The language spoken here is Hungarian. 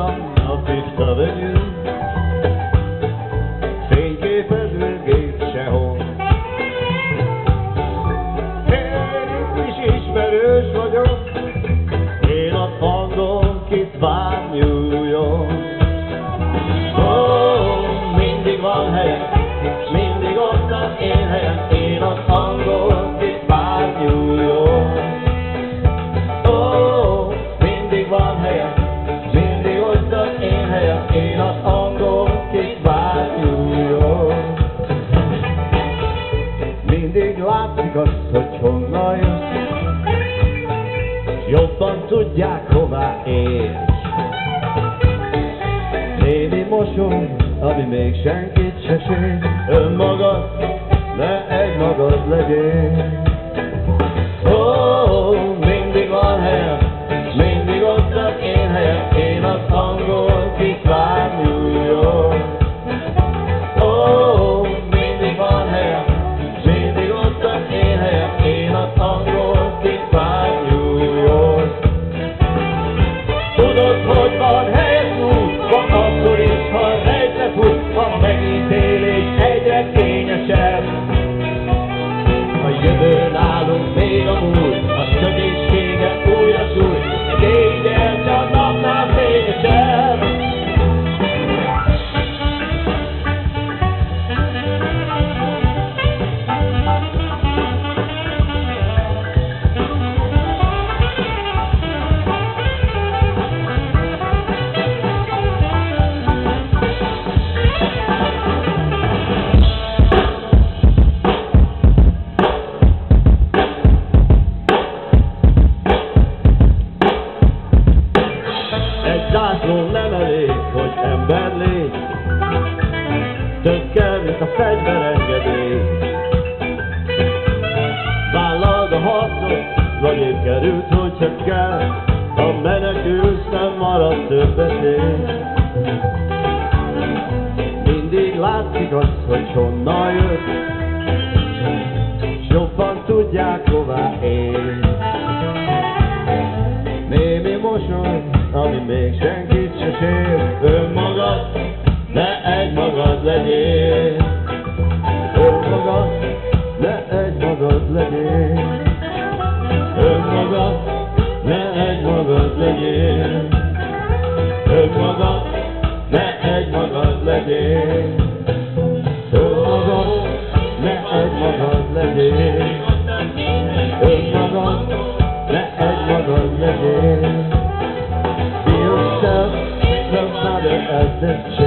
van a tiszta vegyünk, fényképezőgép sehol. Én is ismerős vagyok, én a hangon kit vár New York. Mindig van helyem, mindig ott az én helyem, én a hangon kit vár New York. Mindig van helyem, mindig ott az én helyem, én a hangon kit vár New York. Mindig látszik az, hogy honnan jössz, jobban tudják, hová érsz. Némi mosoly, ami még senkit se sért, önmagad, ne egymagad legyél. Mindig van helyem, mindig ott az én helyem, én az angol, kit vár New York. Mindig van helyem, mindig ott az én helyem, én az angol, kit vár New York. Tudod, hogy van helyes út, van akkor is, ha rejtve fut, a megítélés egyre kényesebb. A jövő nálunk még a múlt, a sötétsége újra sújt, kényel csak napnál fényesebb. Nem elég, hogy ember légy, több kell, mint a fegyverengedély. Vállald a harcot, vagy épp került, hogy csak kell, ha menekülsz, nem marad több esély. Mindig látszik az, hogy honnan jött, s jobban tudják, hová ér. Némi mosoly, ami még senkit se sér, önmagad, ne egymagad legyél. Önmagad, ne egymagad legyél. Önmagad, ne egymagad legyél. Önmagad, ne egymagad legyél. Önmagad, ne egymagad legyél. Önmagad, ne egymagad legyél. Be yourself, no matter as this